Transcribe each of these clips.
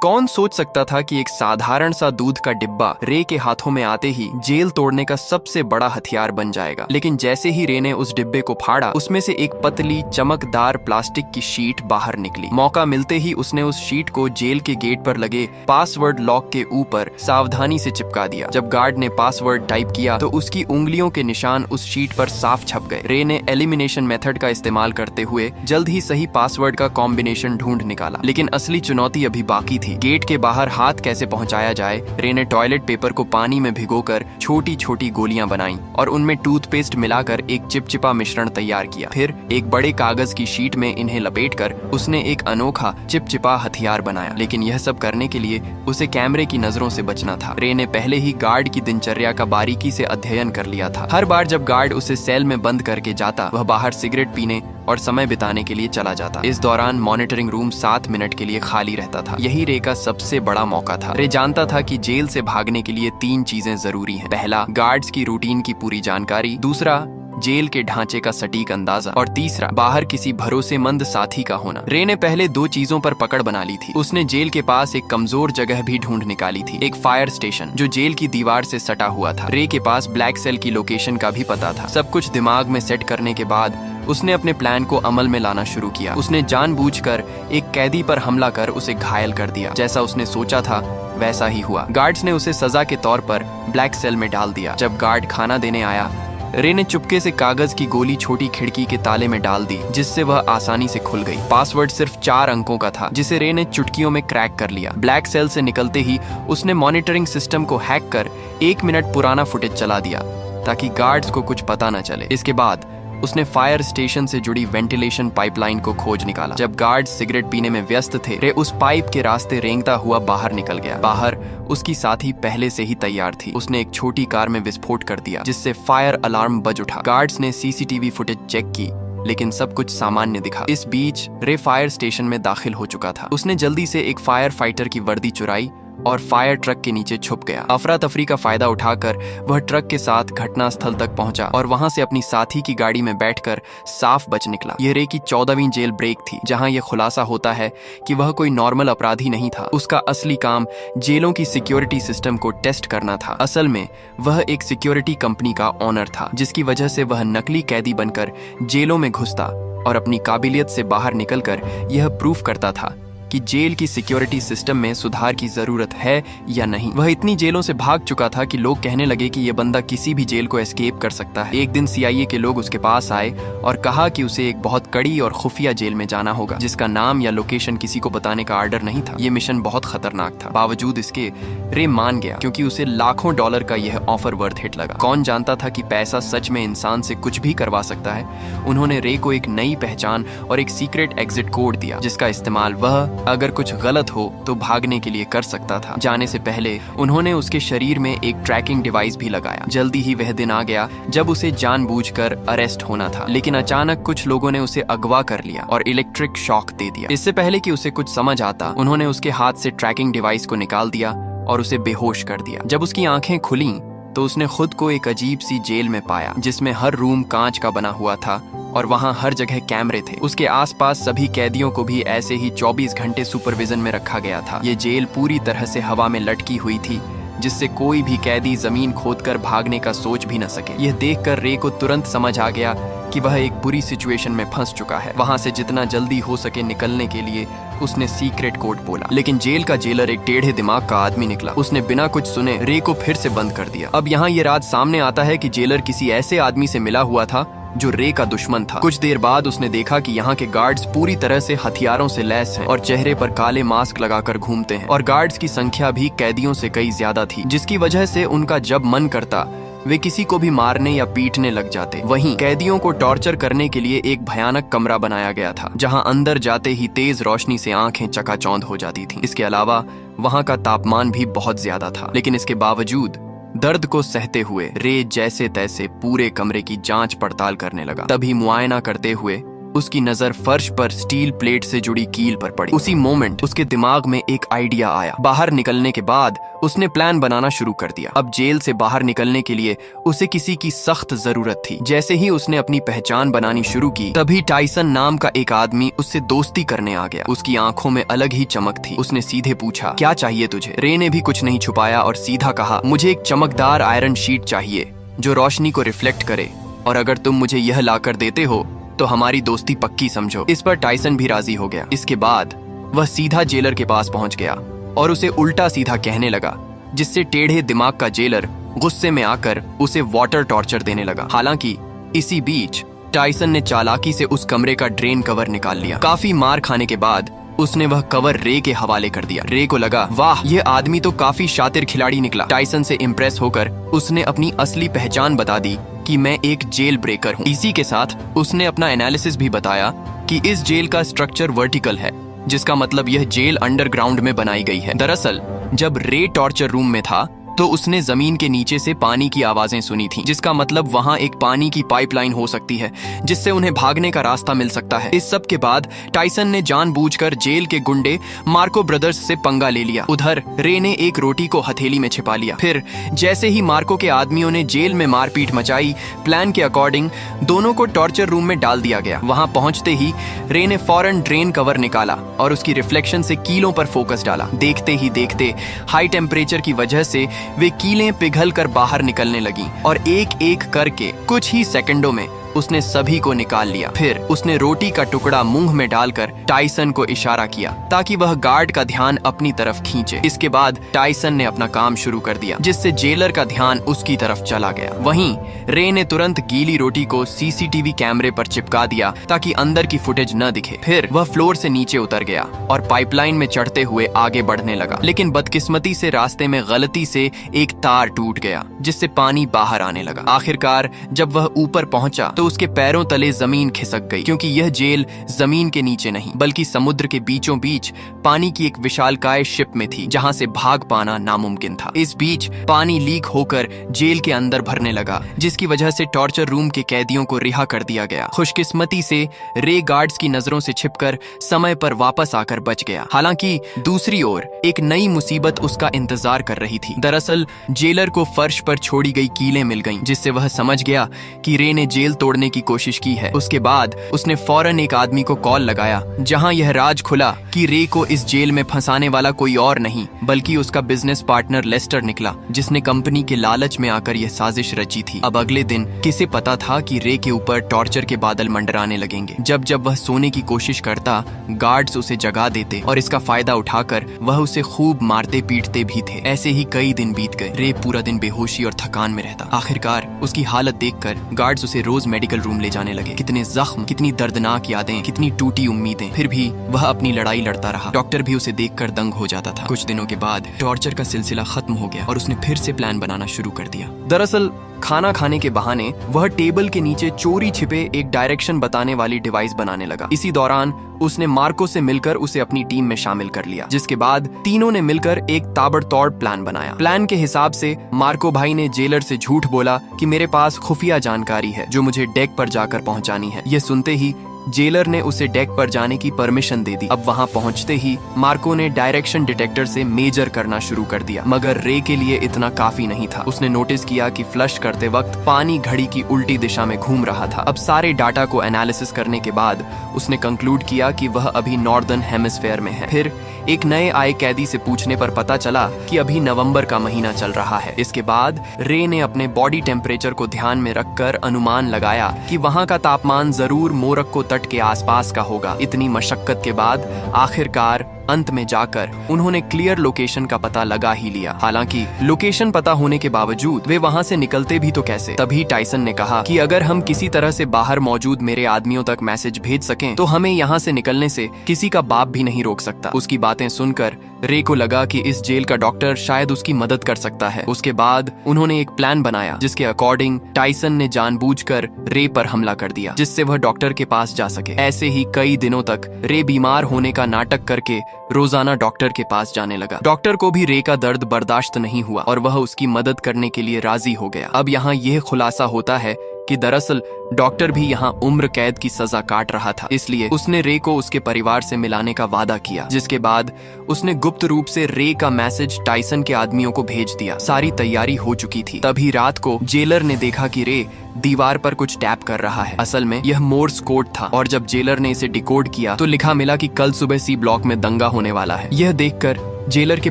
कौन सोच सकता था कि एक साधारण सा दूध का डिब्बा रे के हाथों में आते ही जेल तोड़ने का सबसे बड़ा हथियार बन जाएगा। लेकिन जैसे ही रे ने उस डिब्बे को फाड़ा, उसमें से एक पतली चमकदार प्लास्टिक की शीट बाहर निकली। मौका मिलते ही उसने उस शीट को जेल के गेट पर लगे पासवर्ड लॉक के ऊपर सावधानी से चिपका दिया। जब गार्ड ने पासवर्ड टाइप किया तो उसकी उंगलियों के निशान उस शीट पर साफ छप गए। रे ने एलिमिनेशन मेथड का इस्तेमाल करते हुए जल्द ही सही पासवर्ड का कॉम्बिनेशन ढूंढ निकाला। लेकिन असली चुनौती अभी बाकी थी। गेट के बाहर हाथ कैसे पहुंचाया जाए। रे ने टॉयलेट पेपर को पानी में भिगोकर छोटी छोटी गोलियां बनाई और उनमें टूथपेस्ट मिलाकर एक चिपचिपा मिश्रण तैयार किया। फिर एक बड़े कागज की शीट में इन्हें लपेटकर उसने एक अनोखा चिपचिपा हथियार बनाया। लेकिन यह सब करने के लिए उसे कैमरे की नजरों से बचना था। रे ने पहले ही गार्ड की दिनचर्या का बारीकी से अध्ययन कर लिया था। हर बार जब गार्ड उसे सेल में बंद करके जाता, वह बाहर सिगरेट पीने और समय बिताने के लिए चला जाता। इस दौरान मॉनिटरिंग रूम 7 मिनट के लिए खाली रहता था। यही रे का सबसे बड़ा मौका था। रे जानता था कि जेल से भागने के लिए 3 चीजें जरूरी हैं। पहला, गार्ड्स की रूटीन की पूरी जानकारी। दूसरा, जेल के ढांचे का सटीक अंदाजा। और तीसरा, बाहर किसी भरोसेमंद साथी का होना। रे ने पहले 2 चीजों पर पकड़ बना ली थी। उसने जेल के पास एक कमजोर जगह भी ढूंढ निकाली थी, एक फायर स्टेशन जो जेल की दीवार से सटा हुआ था। रे के पास ब्लैक सेल की लोकेशन का भी पता था। सब कुछ दिमाग में सेट करने के बाद उसने अपने प्लान को अमल में लाना शुरू किया। उसने जानबूझकर एक कैदी पर हमला कर उसे घायल कर दिया। जैसा उसने सोचा था वैसा ही हुआ। गार्ड्स ने उसे सजा के तौर पर ब्लैक सेल में डाल दिया। जब गार्ड खाना देने आया, रे ने चुपके से कागज की गोली छोटी खिड़की के ताले में डाल दी, जिससे वह आसानी से खुल गई। पासवर्ड सिर्फ 4 अंकों का था, जिसे रे ने चुटकियों में क्रैक कर लिया। ब्लैक सेल से निकलते ही उसने मॉनिटरिंग सिस्टम को हैक कर 1 मिनट पुराना फुटेज चला दिया ताकि गार्ड्स को कुछ पता न चले। इसके बाद उसने फायर स्टेशन से जुड़ी वेंटिलेशन पाइपलाइन को खोज निकाला। जब गार्ड्स सिगरेट पीने में व्यस्त थे, रे उस पाइप के रास्ते रेंगता हुआ बाहर निकल गया। बाहर उसकी साथी पहले से ही तैयार थी। उसने एक छोटी कार में विस्फोट कर दिया, जिससे फायर अलार्म बज उठा। गार्ड्स ने सीसीटीवी फुटेज चेक की, लेकिन सब कुछ सामान्य दिखा। इस बीच रे फायर स्टेशन में दाखिल हो चुका था। उसने जल्दी से एक फायर फाइटर की वर्दी चुराई और फायर ट्रक के नीचे छुप गया। अफरा तफरी का फायदा उठाकर वह ट्रक के साथ घटनास्थल तक पहुंचा और वहां से अपनी साथी की गाड़ी में बैठकर साफ बच निकला। यह रे की 14वीं जेल ब्रेक थी, जहां यह खुलासा होता है कि वह कोई नॉर्मल अपराधी नहीं था। उसका असली काम जेलों की सिक्योरिटी सिस्टम को टेस्ट करना था। असल में वह एक सिक्योरिटी कंपनी का ओनर था, जिसकी वजह से वह नकली कैदी बनकर जेलों में घुसता और अपनी काबिलियत से बाहर निकलकर यह प्रूफ करता था कि जेल की सिक्योरिटी सिस्टम में सुधार की जरूरत है या नहीं। वह इतनी जेलों से भाग चुका था कि लोग कहने लगे कि यह बंदा किसी भी जेल को एस्केप कर सकता है। एक दिन सीआईए के लोग उसके पास आए और कहा कि उसे एक बहुत कड़ी और खुफिया जेल में जाना होगा, जिसका नाम या लोकेशन किसी को बताने का आर्डर नहीं था। ये मिशन बहुत खतरनाक था। बावजूद इसके रे मान गया, क्योंकि उसे लाखों डॉलर का यह ऑफर वर्थ इट लगा। कौन जानता था कि पैसा सच में इंसान से कुछ भी करवा सकता है। उन्होंने रे को एक नई पहचान और एक सीक्रेट एग्जिट कोड दिया, जिसका इस्तेमाल वह अगर कुछ गलत हो तो भागने के लिए कर सकता था। जाने से पहले उन्होंने उसके शरीर में एक ट्रैकिंग डिवाइस भी लगाया। जल्दी ही वह दिन आ गया जब उसे जानबूझकर अरेस्ट होना था, लेकिन अचानक कुछ लोगों ने उसे अगवा कर लिया और इलेक्ट्रिक शॉक दे दिया। इससे पहले कि उसे कुछ समझ आता, उन्होंने उसके हाथ से ट्रैकिंग डिवाइस को निकाल दिया और उसे बेहोश कर दिया। जब उसकी आंखें खुली तो उसने खुद को एक अजीब सी जेल में पाया, जिसमें हर रूम कांच का बना हुआ था और वहां हर जगह कैमरे थे। उसके आसपास सभी कैदियों को भी ऐसे ही 24 घंटे सुपरविजन में रखा गया था। ये जेल पूरी तरह से हवा में लटकी हुई थी, जिससे कोई भी कैदी जमीन खोदकर भागने का सोच भी न सके। यह देखकर रे को तुरंत समझ आ गया कि वह एक बुरी सिचुएशन में फंस चुका है। वहां से जितना जल्दी हो सके निकलने के लिए उसने सीक्रेट कोड बोला, लेकिन जेल का जेलर एक टेढ़े दिमाग का आदमी निकला। उसने बिना कुछ सुने रे को फिर से बंद कर दिया। अब यहाँ ये राज सामने आता है कि जेलर किसी ऐसे आदमी से मिला हुआ था जो रे का दुश्मन था। कुछ देर बाद उसने देखा कि यहाँ के गार्ड्स पूरी तरह से हथियारों से लैस हैं और चेहरे पर काले मास्क लगाकर घूमते हैं, और गार्ड्स की संख्या भी कैदियों से कई ज्यादा थी, जिसकी वजह से उनका जब मन करता वे किसी को भी मारने या पीटने लग जाते। वहीं कैदियों को टॉर्चर करने के लिए एक भयानक कमरा बनाया गया था, जहां अंदर जाते ही तेज रोशनी से आंखें चकाचौंध हो जाती थीं। इसके अलावा वहां का तापमान भी बहुत ज्यादा था, लेकिन इसके बावजूद दर्द को सहते हुए रे जैसे तैसे पूरे कमरे की जांच पड़ताल करने लगा। तभी मुआयना करते हुए उसकी नजर फर्श पर स्टील प्लेट से जुड़ी कील पर पड़ी। उसी मोमेंट उसके दिमाग में एक आइडिया आया। बाहर निकलने के बाद उसने प्लान बनाना शुरू कर दिया। अब जेल से बाहर निकलने के लिए उसे किसी की सख्त जरूरत थी। जैसे ही उसने अपनी पहचान बनानी शुरू की, तभी टाइसन नाम का एक आदमी उससे दोस्ती करने आ गया। उसकी आंखों में अलग ही चमक थी। उसने सीधे पूछा, क्या चाहिए तुझे? रे ने भी कुछ नहीं छुपाया और सीधा कहा, मुझे एक चमकदार आयरन शीट चाहिए जो रोशनी को रिफ्लेक्ट करे, और अगर तुम मुझे यह लाकर देते हो तो हमारी दोस्ती पक्की समझो। इस पर टाइसन भी राजी हो गया। इसके बाद वह सीधा जेलर के पास पहुंच गया और उसे उल्टा सीधा कहने लगा, जिससे टेढ़े दिमाग का जेलर गुस्से में आकर उसे वाटर टॉर्चर देने लगा। हालांकि इसी बीच टाइसन ने चालाकी से उस कमरे का ड्रेन कवर निकाल लिया। काफी मार खाने के बाद उसने वह कवर रे के हवाले कर दिया। रे को लगा, वाह, यह आदमी तो काफी शातिर खिलाड़ी निकला। टाइसन से इम्प्रेस होकर उसने अपनी असली पहचान बता दी कि मैं एक जेल ब्रेकर हूँ। इसी के साथ उसने अपना एनालिसिस भी बताया कि इस जेल का स्ट्रक्चर वर्टिकल है, जिसका मतलब यह जेल अंडरग्राउंड में बनाई गई है। दरअसल जब रे टॉर्चर रूम में था तो उसने जमीन के नीचे से पानी की आवाजें सुनी थी, जिसका मतलब वहां एक पानी की पाइपलाइन हो सकती है जिससे उन्हें भागने का रास्ता मिल सकता है। इस सब के बाद टाइसन ने जानबूझकर जेल के गुंडे मार्को ब्रदर्स से पंगा ले लिया। उधर रे ने एक रोटी को हथेली में छिपा लिया। फिर जैसे ही मार्को के आदमियों ने जेल में मारपीट मचाई, प्लान के अकॉर्डिंग दोनों को टॉर्चर रूम में डाल दिया गया। वहां पहुंचते ही रे ने फौरन ड्रेन कवर निकाला और उसकी रिफ्लेक्शन से कीलों पर फोकस डाला। देखते ही देखते हाई टेम्परेचर की वजह से वे कीलें पिघल कर बाहर निकलने लगीं और एक एक करके कुछ ही सेकंडों में उसने सभी को निकाल लिया। फिर उसने रोटी का टुकड़ा मुंह में डालकर टाइसन को इशारा किया ताकि वह गार्ड का ध्यान अपनी तरफ खींचे। इसके बाद टाइसन ने अपना काम शुरू कर दिया, जिससे जेलर का ध्यान उसकी तरफ चला गया। वहीं रे ने तुरंत गीली रोटी को सीसीटीवी कैमरे पर चिपका दिया ताकि अंदर की फुटेज न दिखे। फिर वह फ्लोर से नीचे उतर गया और पाइपलाइन में चढ़ते हुए आगे बढ़ने लगा, लेकिन बदकिस्मती से रास्ते में गलती से एक तार टूट गया, जिससे पानी बाहर आने लगा। आखिरकार जब वह ऊपर पहुंचा तो उसके पैरों तले जमीन खिसक गई, क्योंकि यह जेल जमीन के नीचे नहीं बल्कि समुद्र के बीचों बीच पानी की एक विशालकाय शिप में थी, जहां से भाग पाना नामुमकिन था। इस बीच पानी लीक होकर जेल के अंदर भरने लगा, जिसकी वजह से टॉर्चर रूम के कैदियों को रिहा कर दिया गया। खुशकिस्मती से रे गार्ड्स की नजरों से छिपकर समय पर वापस आकर बच गया। हालांकि दूसरी ओर एक नई मुसीबत उसका इंतजार कर रही थी। दरअसल जेलर को फर्श पर छोड़ी गई कीलें मिल गईं, जिससे वह समझ गया कि रे ने जेल तोड़ने की कोशिश की है। उसके बाद उसने फौरन एक आदमी को कॉल लगाया, जहां यह राज खुला कि रे को इस जेल में फंसाने वाला कोई और नहीं बल्कि उसका बिजनेस पार्टनर लेस्टर निकला, जिसने कंपनी के लालच में आकर यह साजिश रची थी। अब अगले दिन किसे पता था कि रे के ऊपर टॉर्चर के बादल मंडराने लगेंगे। जब जब वह सोने की कोशिश करता, गार्ड्स उसे जगा देते और इसका फायदा उठाकर वह उसे खूब मारते पीटते भी थे। ऐसे ही कई दिन बीत गए। रे पूरा दिन बेहोशी और थकान में रहता। आखिरकार उसकी हालत देखकर गार्ड्स उसे रोज मेडिकल रूम ले जाने लगे। कितने जख्म, कितनी दर्दनाक यादें, कितनी टूटी उम्मीदें, फिर भी वह अपनी लड़ाई लड़ता रहा। डॉक्टर भी उसे देखकर दंग हो जाता था। कुछ दिनों के बाद टॉर्चर का सिलसिला खत्म हो गया और उसने फिर से प्लान बनाना शुरू कर दिया। दरअसल खाना खाने के बहाने वह टेबल के नीचे चोरी छिपे एक डायरेक्शन बताने वाली डिवाइस बनाने लगा। इसी दौरान उसने मार्को से मिलकर उसे अपनी टीम में शामिल कर लिया, जिसके बाद तीनों ने मिलकर एक ताबड़तोड़ प्लान बनाया। प्लान के हिसाब से मार्को भाई ने जेलर से झूठ बोला कि मेरे पास खुफिया जानकारी है जो मुझे डेक पर जाकर पहुंचानी है। यह सुनते ही जेलर ने उसे डेक पर जाने की परमिशन दे दी। अब वहां पहुंचते ही मार्को ने डायरेक्शन डिटेक्टर से मेजर करना शुरू कर दिया, मगर रे के लिए इतना काफी नहीं था। उसने नोटिस किया कि फ्लश करते वक्त पानी घड़ी की उल्टी दिशा में घूम रहा था। अब सारे डाटा को एनालिसिस करने के बाद उसने कंक्लूड किया कि वह अभी नॉर्दर्न हेमिस्फेयर में है। फिर एक नए आए कैदी से पूछने पर पता चला कि अभी नवंबर का महीना चल रहा है। इसके बाद रे ने अपने बॉडी टेम्परेचर को ध्यान में रखकर अनुमान लगाया कि वहां का तापमान जरूर मोरक्को तट के आसपास का होगा। इतनी मशक्कत के बाद आखिरकार अंत में जाकर उन्होंने क्लियर लोकेशन का पता लगा ही लिया। हालांकि लोकेशन पता होने के बावजूद वे वहां से निकलते भी तो कैसे? तभी टाइसन ने कहा कि अगर हम किसी तरह से बाहर मौजूद मेरे आदमियों तक मैसेज भेज सकें तो हमें यहाँ से निकलने से किसी का बाप भी नहीं रोक सकता। उसकी बातें सुनकर रे को लगा कि इस जेल का डॉक्टर शायद उसकी मदद कर सकता है। उसके बाद उन्होंने एक प्लान बनाया जिसके अकॉर्डिंग टाइसन ने जानबूझकर रे पर हमला कर दिया जिससे वह डॉक्टर के पास जा सके। ऐसे ही कई दिनों तक रे बीमार होने का नाटक करके रोजाना डॉक्टर के पास जाने लगा। डॉक्टर को भी रे का दर्द बर्दाश्त नहीं हुआ और वह उसकी मदद करने के लिए राजी हो गया। अब यहाँ यह खुलासा होता है कि दरअसल डॉक्टर भी यहाँ उम्र कैद की सजा काट रहा था, इसलिए उसने रे को उसके परिवार से मिलाने का वादा किया, जिसके बाद उसने गुप्त रूप से रे का मैसेज टाइसन के आदमियों को भेज दिया। सारी तैयारी हो चुकी थी। तभी रात को जेलर ने देखा कि रे दीवार पर कुछ टैप कर रहा है। असल में यह मोर्स कोड था और जब जेलर ने इसे डिकोड किया तो लिखा मिला कि कल सुबह सी ब्लॉक में दंगा होने वाला है। यह देखकर जेलर के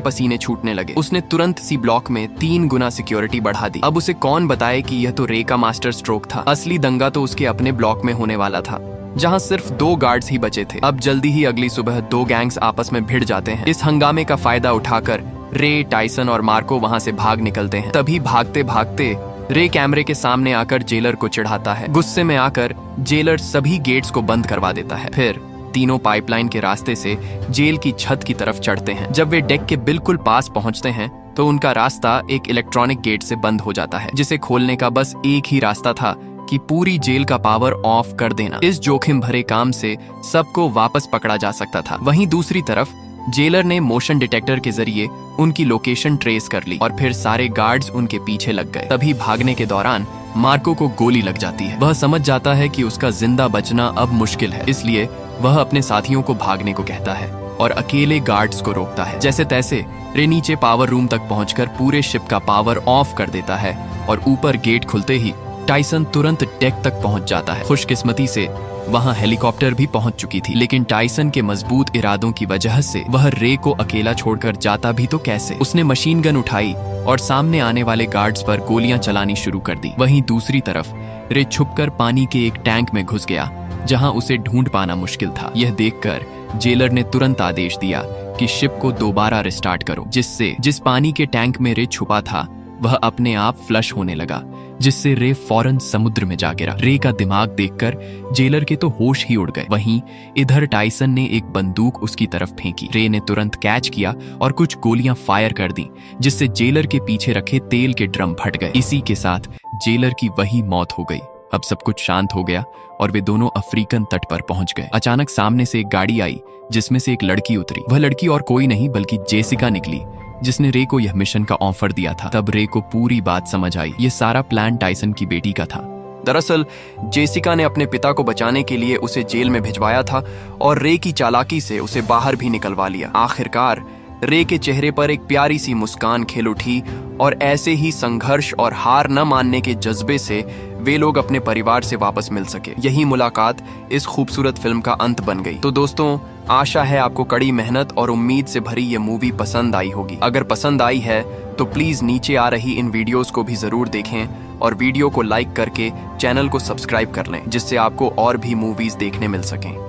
पसीने छूटने लगे। उसने तुरंत सी ब्लॉक में 3 गुना सिक्योरिटी बढ़ा दी। अब उसे कौन बताए कि यह तो रे का मास्टर स्ट्रोक था। असली दंगा तो उसके अपने ब्लॉक में होने वाला था जहां सिर्फ 2 गार्ड्स ही बचे थे। अब जल्दी ही अगली सुबह 2 गैंग्स आपस में भिड़ जाते हैं। इस हंगामे का फायदा उठाकर रे, टाइसन और मार्को वहां से भाग निकलते हैं। तभी भागते भागते रे कैमरे के सामने आकर जेलर को चिढ़ाता है। गुस्से में आकर जेलर सभी गेट्स को बंद करवा देता है। फिर तीनों पाइपलाइन के रास्ते से जेल की छत की तरफ चढ़ते हैं। जब वे डेक के बिल्कुल पास पहुंचते हैं तो उनका रास्ता एक इलेक्ट्रॉनिक गेट से बंद हो जाता है, जिसे खोलने का बस एक ही रास्ता था कि पूरी जेल का पावर ऑफ कर देना। इस जोखिम भरे काम से सबको वापस पकड़ा जा सकता था। वहीं दूसरी तरफ जेलर ने मोशन डिटेक्टर के जरिए उनकी लोकेशन ट्रेस कर ली और फिर सारे गार्ड्स उनके पीछे लग गए। तभी भागने के दौरान मार्को को गोली लग जाती है। वह समझ जाता है कि उसका जिंदा बचना अब मुश्किल है, इसलिए वह अपने साथियों को भागने को कहता है और अकेले गार्ड्स को रोकता है। जैसे तैसे रे नीचे पावर रूम तक पहुंचकर पूरे शिप का पावर ऑफ कर देता है और ऊपर गेट खुलते ही टाइसन तुरंत डेक तक पहुंच जाता है। खुशकिस्मती से वहां हेलीकॉप्टर भी पहुंच चुकी थी, लेकिन टाइसन के मजबूत इरादों की वजह से वह रे को अकेला छोड़कर जाता भी तो कैसे। उसने मशीन गन उठाई और सामने आने वाले गार्ड्स पर गोलियां चलानी शुरू कर दी। वहीं दूसरी तरफ रे छुपकर पानी के एक टैंक में घुस गया जहां उसे ढूंढ पाना मुश्किल था। यह देखकर जेलर ने तुरंत आदेश दिया कि शिप को दोबारा रिस्टार्ट करो, जिससे जिस पानी के टैंक में रे छुपा था वह अपने आप फ्लश होने लगा, जिससे रे फौरन समुद्र में जा गिरा। रे का दिमाग देखकर जेलर के तो होश ही उड़ गए। वहीं इधर टाइसन ने एक बंदूक उसकी तरफ फेंकी। रे ने तुरंत कैच किया और कुछ गोलियां फायर कर दी, जिससे जेलर के पीछे रखे तेल के ड्रम फट गए। इसी के साथ जेलर की वही मौत हो गई। अब सब कुछ शांत हो गया और वे दोनों अफ्रीकन तट पर पहुंच गए। अचानक सामने से एक गाड़ी आई जिसमें से एक लड़की उतरी। वह लड़की और कोई नहीं बल्कि जेसिका निकली, जिसने रे को यह मिशन का ऑफर दिया था। तब रे को पूरी बात समझ आई। ये सारा प्लान टाइसन की बेटी का था। दरअसल जेसिका ने अपने पिता को बचाने के लिए उसे जेल में भिजवाया था और रे की चालाकी से उसे बाहर भी निकलवा लिया। आखिरकार रे के चेहरे पर एक प्यारी सी मुस्कान खिल उठी और ऐसे ही संघर्ष और हार न मानने के जज्बे से वे लोग अपने परिवार से वापस मिल सके। यही मुलाकात इस खूबसूरत फिल्म का अंत बन गई। तो दोस्तों, आशा है आपको कड़ी मेहनत और उम्मीद से भरी ये मूवी पसंद आई होगी। अगर पसंद आई है तो प्लीज नीचे आ रही इन वीडियोस को भी जरूर देखें और वीडियो को लाइक करके चैनल को सब्सक्राइब कर लें, जिससे आपको और भी मूवीज देखने मिल सकें।